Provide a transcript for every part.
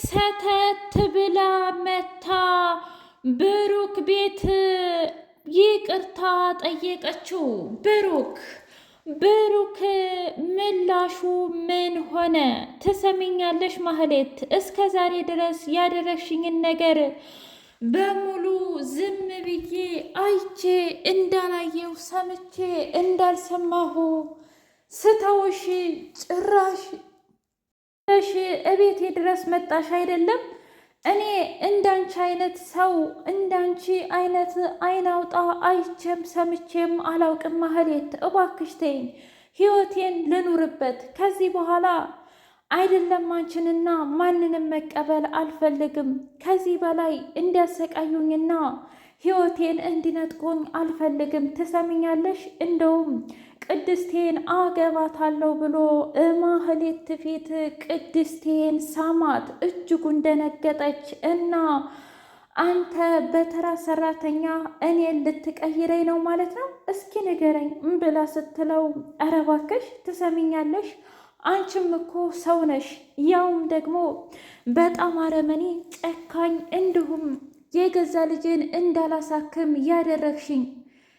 ሰተት ብላ መታ ብሩክ ቤት ይቅርታ ጠየቀችው። ብሩክ ምላሹ ምን ሆነ? ትሰሚኛለሽ ማህሌት፣ እስከ ዛሬ ድረስ ያደረግሽኝን ነገር በሙሉ ዝም ብዬ አይቼ እንዳላየው ሰምቼ እንዳልሰማሁ ስተውሽ ጭራሽ እቤቴ ድረስ መጣሽ አይደለም? እኔ እንዳንቺ አይነት ሰው እንዳንቺ አይነት አይን አውጣ አይቼም ሰምቼም አላውቅም። ማህሌት እባክሽ ተይኝ፣ ህይወቴን ልኑርበት። ከዚህ በኋላ አይደለም አንቺንና ማንንም መቀበል አልፈልግም። ከዚህ በላይ እንዲያሰቃዩኝና ህይወቴን እንዲነጥቁኝ አልፈልግም። ትሰሚኛለሽ? እንደውም ቅድስቴን አገባታለሁ ብሎ ማህሌት ፊት ቅድስቴን ሳማት። እጅጉን ደነገጠች እና አንተ በተራ ሰራተኛ እኔን ልትቀይረኝ ነው ማለት ነው? እስኪ ንገረኝ ብላ ስትለው፣ ኧረ እባክሽ ትሰሚኛለሽ? አንቺም እኮ ሰው ነሽ፣ ያውም ደግሞ በጣም አረመኔ ጨካኝ፣ እንዲሁም የገዛ ልጄን እንዳላሳክም ያደረግሽኝ፣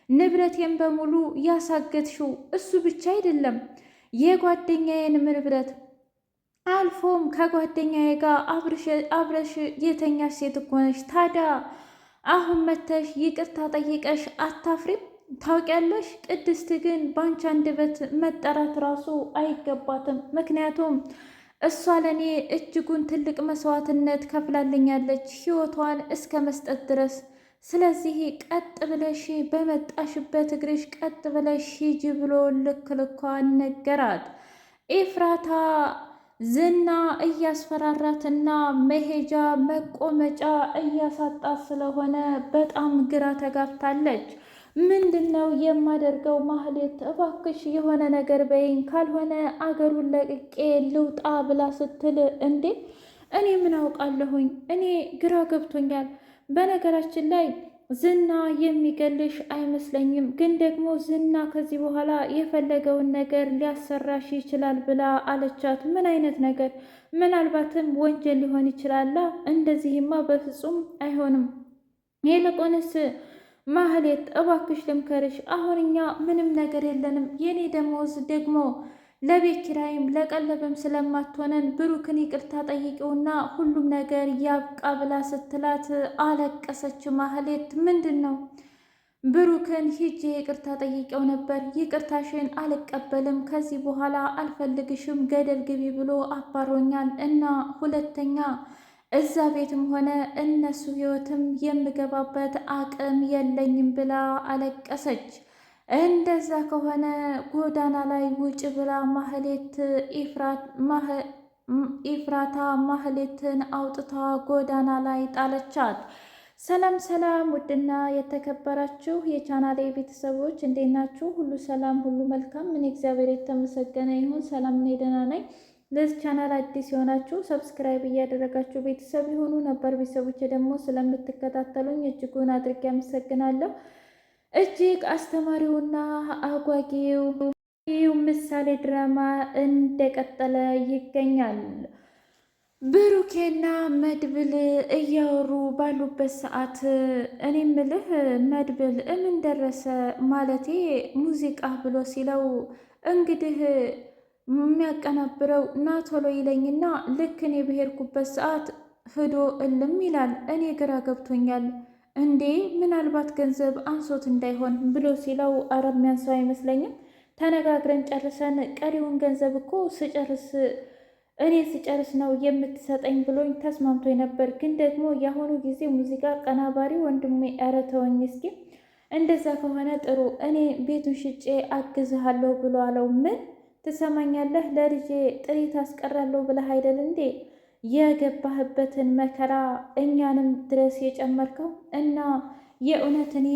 ንብረቴን በሙሉ ያሳገትሽው። እሱ ብቻ አይደለም የጓደኛዬን ንብረት አልፎም ከጓደኛዬ ጋር አብረሽ የተኛሽ ሴት እኮ ነሽ። ታዲያ አሁን መተሽ ይቅርታ ጠይቀሽ አታፍሪም? ታውቂያለሽ፣ ቅድስት ግን በአንቺ አንደበት መጠራት ራሱ አይገባትም። ምክንያቱም እሷ ለእኔ እጅጉን ትልቅ መስዋዕትነት ከፍላልኛለች፣ ህይወቷን እስከ መስጠት ድረስ። ስለዚህ ቀጥ ብለሽ በመጣሽበት እግርሽ ቀጥ ብለሽ ሂጂ ብሎ ልክ ልኳን ነገራት። ኤፍራታ ዝና እያስፈራራትና መሄጃ መቆመጫ እያሳጣት ስለሆነ በጣም ግራ ተጋብታለች። ምንድን ነው የማደርገው? ማህሌት እባክሽ የሆነ ነገር በይኝ፣ ካልሆነ አገሩን ለቅቄ ልውጣ ብላ ስትል፣ እንዴ እኔ ምን አውቃለሁኝ? እኔ ግራ ገብቶኛል። በነገራችን ላይ ዝና የሚገልሽ አይመስለኝም፣ ግን ደግሞ ዝና ከዚህ በኋላ የፈለገውን ነገር ሊያሰራሽ ይችላል ብላ አለቻት። ምን አይነት ነገር? ምናልባትም ወንጀል ሊሆን ይችላላ። እንደዚህማ በፍጹም አይሆንም። ይልቁንስ ማህሌት እባክሽ ልምከርሽ፣ አሁን እኛ ምንም ነገር የለንም። የኔ ደሞዝ ደግሞ ለቤት ኪራይም ለቀለብም ስለማትሆነን ብሩክን ይቅርታ ጠይቂውና ሁሉም ነገር ያብቃ ብላ ስትላት አለቀሰች። ማህሌት ምንድን ነው? ብሩክን ሂጄ ይቅርታ ጠይቄው ነበር፣ ይቅርታሽን አልቀበልም፣ ከዚህ በኋላ አልፈልግሽም፣ ገደል ግቢ ብሎ አባሮኛል እና ሁለተኛ እዛ ቤትም ሆነ እነሱ ህይወትም የምገባበት አቅም የለኝም ብላ አለቀሰች። እንደዛ ከሆነ ጎዳና ላይ ውጭ ብላ ማህሌት ኢፍራታ ማህሌትን አውጥታ ጎዳና ላይ ጣለቻት። ሰላም ሰላም! ውድና የተከበራችሁ የቻናሌ ቤተሰቦች እንዴት ናችሁ? ሁሉ ሰላም፣ ሁሉ መልካም። ምን እግዚአብሔር የተመሰገነ ይሁን። ሰላም፣ እኔ ደህና ነኝ። ለዚህ ቻናል አዲስ የሆናችሁ ሰብስክራይብ እያደረጋችሁ ቤተሰብ የሆኑ ነበር ቤተሰቦች ደግሞ ስለምትከታተሉኝ እጅጉን አድርጌ አመሰግናለሁ። እጅግ አስተማሪውና አጓጊው ምሳሌ ድራማ እንደቀጠለ ይገኛል። ብሩኬና መድብል እያወሩ ባሉበት ሰዓት እኔ ምልህ መድብል እምን ደረሰ ማለቴ ሙዚቃ ብሎ ሲለው እንግዲህ የሚያቀናብረው ና ቶሎ ይለኝና ልክ እኔ በሄድኩበት ሰዓት ሂዶ እልም ይላል። እኔ ግራ ገብቶኛል። እንዴ ምናልባት ገንዘብ አንሶት እንዳይሆን ብሎ ሲለው ኧረ የሚያንሰው አይመስለኝም፣ ተነጋግረን ጨርሰን ቀሪውን ገንዘብ እኮ እኔ ስጨርስ ነው የምትሰጠኝ ብሎኝ ተስማምቶ ነበር። ግን ደግሞ የአሁኑ ጊዜ ሙዚቃ ቀናባሪ ወንድሜ ኧረ ተወኝ እስኪ፣ እንደዛ ከሆነ ጥሩ እኔ ቤቱን ሽጬ አግዝሃለሁ ብሎ አለው። ምን ትሰማኛለህ? ለልጄ ጥሪት አስቀራለሁ ብለህ አይደል እንዴ የገባህበትን መከራ እኛንም ድረስ የጨመርከው? እና የእውነት እኔ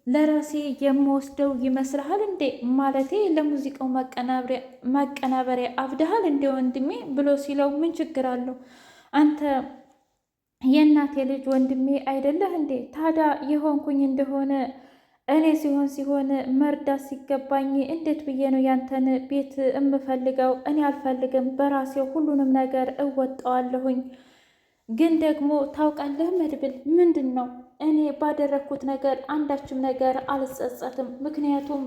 ለራሴ የምወስደው ይመስልሃል እንዴ? ማለቴ ለሙዚቃው ማቀናበሪያ አብደሃል እንዴ ወንድሜ ብሎ ሲለው ምን ችግር አለው? አንተ የእናቴ ልጅ ወንድሜ አይደለህ እንዴ? ታዲያ የሆንኩኝ እንደሆነ እኔ ሲሆን መርዳት ሲገባኝ እንዴት ብዬ ነው ያንተን ቤት እምፈልገው? እኔ አልፈልግም፣ በራሴው ሁሉንም ነገር እወጣዋለሁኝ ግን ደግሞ ታውቃለህ መድብል፣ ምንድን ነው እኔ ባደረግኩት ነገር አንዳችም ነገር አልጸጸትም። ምክንያቱም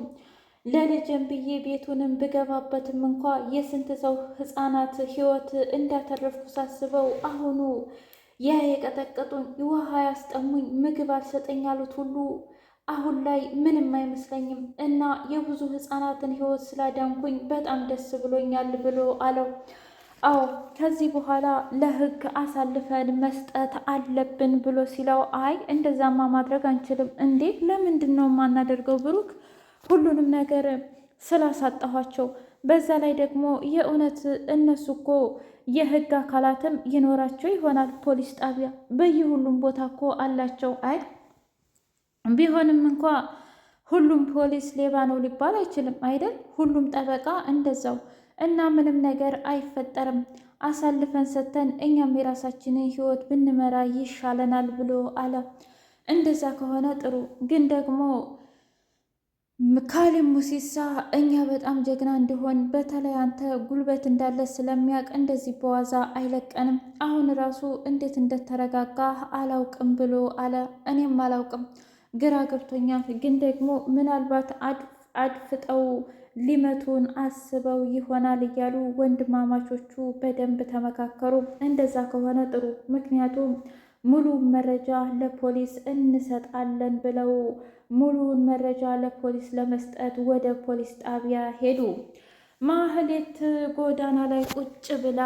ለልጅም ብዬ ቤቱንም ብገባበትም እንኳ የስንት ሰው ህፃናት ህይወት እንዳተረፍኩ ሳስበው አሁኑ ያ የቀጠቀጡኝ ውሃ ያስጠሙኝ ምግብ አልሰጠኝ ያሉት ሁሉ አሁን ላይ ምንም አይመስለኝም እና የብዙ ህፃናትን ህይወት ስላዳንኩኝ በጣም ደስ ብሎኛል ብሎ አለው። አዎ ከዚህ በኋላ ለህግ አሳልፈን መስጠት አለብን ብሎ ሲለው፣ አይ እንደዛማ ማድረግ አንችልም። እንዴ ለምንድን ነው የማናደርገው ብሩክ? ሁሉንም ነገር ስላሳጣኋቸው፣ በዛ ላይ ደግሞ የእውነት እነሱ እኮ የህግ አካላትም ይኖራቸው ይሆናል። ፖሊስ ጣቢያ በየሁሉም ቦታ እኮ አላቸው። አይ ቢሆንም እንኳ ሁሉም ፖሊስ ሌባ ነው ሊባል አይችልም አይደል? ሁሉም ጠበቃ እንደዛው እና ምንም ነገር አይፈጠርም። አሳልፈን ሰጥተን እኛም የራሳችንን ህይወት ብንመራ ይሻለናል ብሎ አለ። እንደዛ ከሆነ ጥሩ፣ ግን ደግሞ ካሌብ ሙሲሳ እኛ በጣም ጀግና እንዲሆን በተለይ አንተ ጉልበት እንዳለ ስለሚያውቅ እንደዚህ በዋዛ አይለቀንም። አሁን ራሱ እንዴት እንደተረጋጋ አላውቅም ብሎ አለ። እኔም አላውቅም፣ ግራ ገብቶኛል። ግን ደግሞ ምናልባት አድፍጠው ሊመቱን አስበው ይሆናል እያሉ ወንድማማቾቹ በደንብ ተመካከሩ። እንደዛ ከሆነ ጥሩ፣ ምክንያቱም ሙሉውን መረጃ ለፖሊስ እንሰጣለን ብለው ሙሉውን መረጃ ለፖሊስ ለመስጠት ወደ ፖሊስ ጣቢያ ሄዱ። ማህሌት ጎዳና ላይ ቁጭ ብላ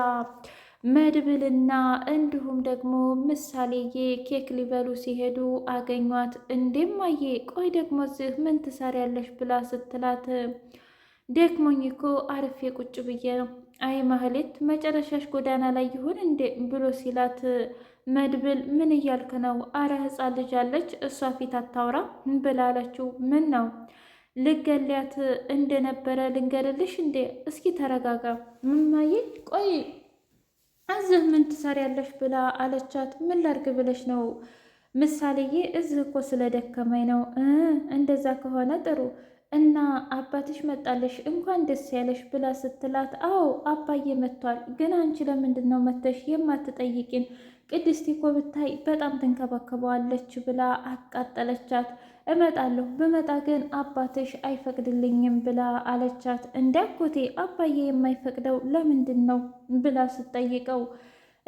መድብልና እንዲሁም ደግሞ ምሳሌዬ ኬክ ሊበሉ ሲሄዱ አገኟት። እንዴማዬ ቆይ ደግሞ እዚህ ምን ትሰሪያለሽ ብላ ስትላት፣ ደክሞኝ እኮ አርፌ ቁጭ ብዬ ነው። አይ ማህሌት መጨረሻሽ ጎዳና ላይ ይሁን እንዴ ብሎ ሲላት፣ መድብል ምን እያልክ ነው? አረ ህፃን ልጅ አለች እሷ ፊት አታውራ ብላለችው። ምን ነው ልገሊያት እንደነበረ ልንገርልሽ እንዴ? እስኪ ተረጋጋ እማዬ። ቆይ እዚህ ምን ትሰሪያለሽ ብላ አለቻት። ምን ላርግ ብለሽ ነው ምሳሌዬ? እዚህ እኮ ስለደከመኝ ነው። እንደዛ ከሆነ ጥሩ እና አባትሽ መጣለሽ እንኳን ደስ ያለሽ ብላ ስትላት፣ አዎ አባዬ መጥቷል። ግን አንቺ ለምንድን ነው መተሽ የማትጠይቂን? ቅድስት እኮ ብታይ በጣም ትንከባከበዋለች ብላ አቃጠለቻት። እመጣለሁ፣ ብመጣ ግን አባትሽ አይፈቅድልኝም ብላ አለቻት። እንደ አጎቴ አባዬ የማይፈቅደው ለምንድን ነው ብላ ስትጠይቀው፣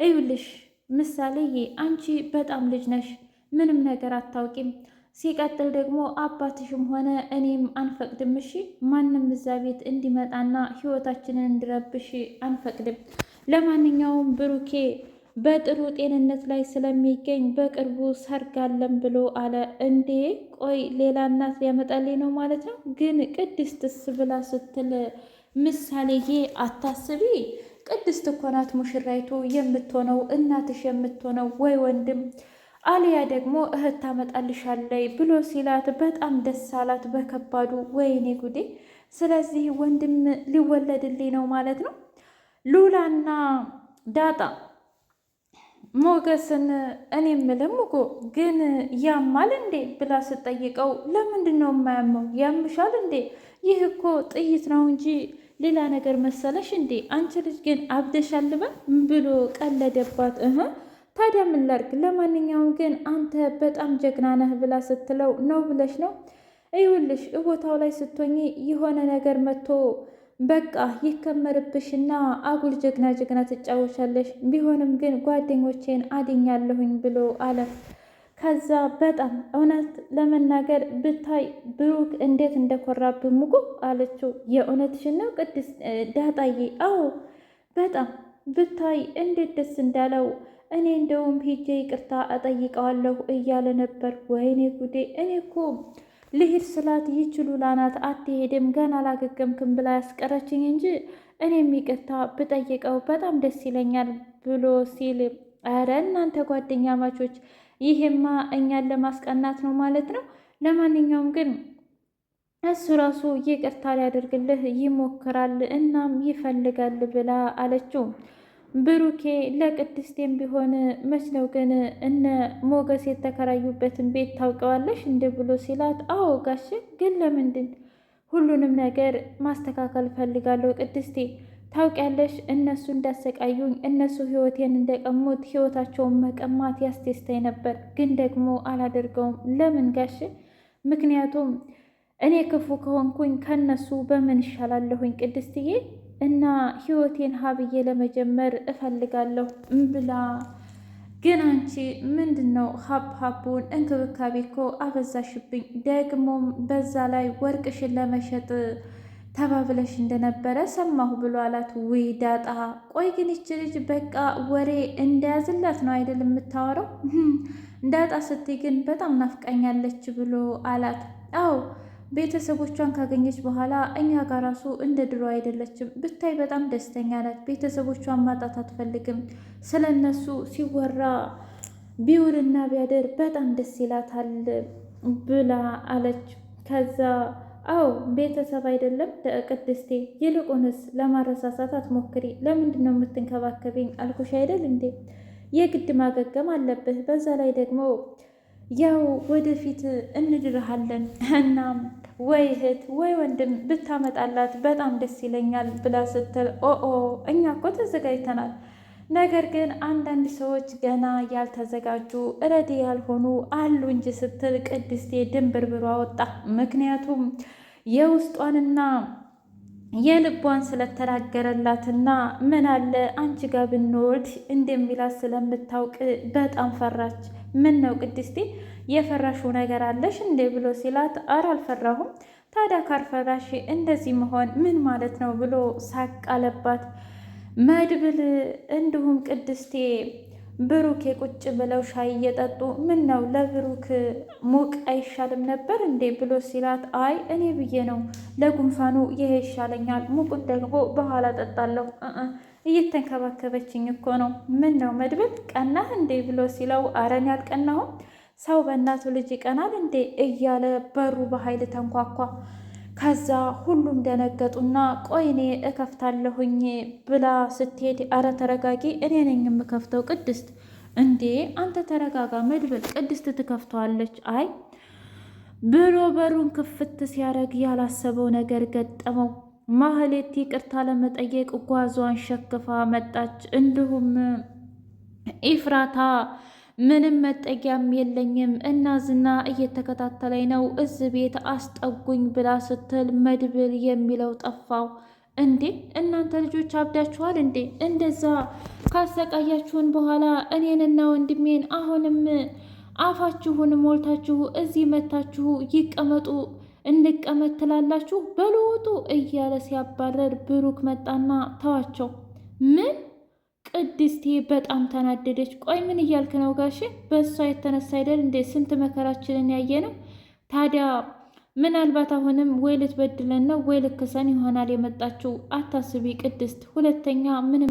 እዩልሽ ምሳሌዬ አንቺ በጣም ልጅ ነሽ፣ ምንም ነገር አታውቂም። ሲቀጥል ደግሞ አባትሽም ሆነ እኔም አንፈቅድም። እሺ ማንም እዛ ቤት እንዲመጣና ህይወታችንን እንዲረብሽ አንፈቅድም። ለማንኛውም ብሩኬ በጥሩ ጤንነት ላይ ስለሚገኝ በቅርቡ ሰርግ አለን ብሎ አለ። እንዴ ቆይ ሌላ እናት ሊያመጣልኝ ነው ማለት ነው? ግን ቅድስትስ ብላ ስትል፣ ምሳሌዬ አታስቢ፣ ቅድስት እኮ ናት ሙሽራይቱ የምትሆነው እናትሽ የምትሆነው ወይ ወንድም አሊያ ደግሞ እህት ታመጣልሻለይ ብሎ ሲላት በጣም ደስ አላት በከባዱ። ወይኔ ጉዴ! ስለዚህ ወንድም ሊወለድልኝ ነው ማለት ነው። ሉላና ዳጣ ሞገስን እኔ የምልም እኮ ግን ያማል እንዴ ብላ ስትጠይቀው፣ ለምንድን ነው የማያመው? ያምሻል እንዴ? ይህ እኮ ጥይት ነው እንጂ ሌላ ነገር መሰለሽ እንዴ? አንቺ ልጅ ግን አብደሻል ብሎ ቀለደባት። ታዲያ ምን ላድርግ? ለማንኛውም ግን አንተ በጣም ጀግና ነህ ብላ ስትለው፣ ነው ብለሽ ነው? ይኸውልሽ ቦታው ላይ ስትሆኚ የሆነ ነገር መጥቶ በቃ ይከመርብሽና አጉል ጀግና ጀግና ትጫወቻለሽ። ቢሆንም ግን ጓደኞቼን አድኛለሁኝ ብሎ አለ። ከዛ በጣም እውነት ለመናገር ብታይ ብሩክ እንዴት እንደኮራብህ ሙቁ አለችው። የእውነትሽን ነው ቅድስት ዳጣዬ? አዎ በጣም ብታይ እንዴት ደስ እንዳለው። እኔ እንደውም ሂጄ ይቅርታ እጠይቀዋለሁ እያለ ነበር። ወይኔ ጉዴ! እኔ እኮ ልሂድ ስላት ይችሉ ላናት አትሄድም ገና አላገገምክም ብላ ያስቀረችኝ እንጂ እኔም ይቅርታ ብጠይቀው በጣም ደስ ይለኛል ብሎ ሲል፣ ኧረ እናንተ ጓደኛ ማቾች ይሄማ እኛን ለማስቀናት ነው ማለት ነው። ለማንኛውም ግን እሱ ራሱ ይቅርታ ሊያደርግልህ ይሞክራል እናም ይፈልጋል ብላ አለችው። ብሩኬ ለቅድስቴም ቢሆን መስለው ግን እነ ሞገስ የተከራዩበትን ቤት ታውቀዋለሽ እንደ ብሎ ሲላት፣ አዎ ጋሽ ግን ለምንድን ሁሉንም ነገር ማስተካከል ፈልጋለሁ ቅድስቴ። ታውቂያለሽ፣ እነሱ እንዳሰቃዩኝ፣ እነሱ ህይወቴን እንደቀሙት ህይወታቸውን መቀማት ያስደስተኝ ነበር፣ ግን ደግሞ አላደርገውም። ለምን ጋሽ? ምክንያቱም እኔ ክፉ ከሆንኩኝ ከነሱ በምን ይሻላለሁኝ ቅድስትዬ? እና ህይወቴን ሀብዬ ለመጀመር እፈልጋለሁ ብላ ግን አንቺ ምንድን ነው ሀብሀቡን እንክብካቤ እኮ አበዛሽብኝ። ደግሞም በዛ ላይ ወርቅሽን ለመሸጥ ተባብለሽ እንደነበረ ሰማሁ ብሎ አላት። ውይ ዳጣ፣ ቆይ ግን ይች ልጅ በቃ ወሬ እንደያዝላት ነው አይደል የምታወራው? ዳጣ ስትይ ግን በጣም ናፍቃኛለች ብሎ አላት። አዎ ቤተሰቦቿን ካገኘች በኋላ እኛ ጋር ራሱ እንደ ድሮ አይደለችም። ብታይ በጣም ደስተኛ ናት። ቤተሰቦቿን ማጣት አትፈልግም። ስለ እነሱ ሲወራ ቢውልና ቢያደር በጣም ደስ ይላታል ብላ አለች። ከዛ አዎ ቤተሰብ አይደለም ቅድስቴ፣ ይልቁንስ ለማረሳሳት አትሞክሪ። ለምንድን ነው የምትንከባከቢኝ? አልኩሽ አይደል እንዴ? የግድ ማገገም አለብህ። በዛ ላይ ደግሞ ያው ወደፊት እንድርሃለን። እናም ወይ እህት ወይ ወንድም ብታመጣላት በጣም ደስ ይለኛል ብላ ስትል ኦኦ እኛ እኮ ተዘጋጅተናል፣ ነገር ግን አንዳንድ ሰዎች ገና ያልተዘጋጁ ረዲ ያልሆኑ አሉ እንጂ ስትል ቅድስቴ ድንብርብሯ ወጣ። ምክንያቱም የውስጧንና የልቧን ስለተናገረላትና ምን አለ አንቺ ጋር ብንወድ እንደሚላት ስለምታውቅ በጣም ፈራች። ምን ነው ቅድስቴ የፈራሽው ነገር አለሽ እንዴ ብሎ ሲላት፣ አረ አልፈራሁም። ታዲያ ካልፈራሽ እንደዚህ መሆን ምን ማለት ነው ብሎ ሳቅ አለባት። መድብል እንዲሁም ቅድስቴ ብሩኬ ቁጭ ብለው ሻይ እየጠጡ ምን ነው ለብሩክ ሙቅ አይሻልም ነበር እንዴ ብሎ ሲላት፣ አይ እኔ ብዬ ነው ለጉንፋኑ ይሄ ይሻለኛል፣ ሙቁን ደግሞ በኋላ ጠጣለሁ። እየተንከባከበችኝ እኮ ነው። ምን ነው መድብል ቀናህ እንዴ ብሎ ሲለው፣ አረን ያልቀናሁም፣ ሰው በእናቱ ልጅ ይቀናል እንዴ እያለ በሩ በኃይል ተንኳኳ። ከዛ ሁሉም ደነገጡና ቆይ እኔ እከፍታለሁኝ ብላ ስትሄድ፣ አረ ተረጋጊ፣ እኔ ነኝ የምከፍተው ቅድስት። እንዴ አንተ ተረጋጋ መድብል፣ ቅድስት ትከፍተዋለች። አይ ብሎ በሩን ክፍት ሲያደርግ ያላሰበው ነገር ገጠመው። ማህሌት ይቅርታ ለመጠየቅ ጓዟን ሸክፋ መጣች። እንዲሁም ኢፍራታ ምንም መጠጊያም የለኝም እና ዝና እየተከታተለኝ ነው፣ እዚህ ቤት አስጠጉኝ ብላ ስትል መድብል የሚለው ጠፋው። እንዴ እናንተ ልጆች አብዳችኋል እንዴ? እንደዛ ካሰቃያችሁን በኋላ እኔንና ወንድሜን አሁንም አፋችሁን ሞልታችሁ እዚህ መታችሁ ይቀመጡ እንቀመጥ ትላላችሁ? በሉ ውጡ እያለ ሲያባረር ብሩክ መጣና ተዋቸው። ምን? ቅድስቴ በጣም ተናደደች። ቆይ ምን እያልክ ነው ጋሼ? በእሷ የተነሳ አይደል እንዴ ስንት መከራችንን ያየ ነው። ታዲያ ምናልባት አሁንም ወይ ልትበድለን ነው ወይ ልክሰን ይሆናል የመጣችው። አታስቢ ቅድስት፣ ሁለተኛ ምን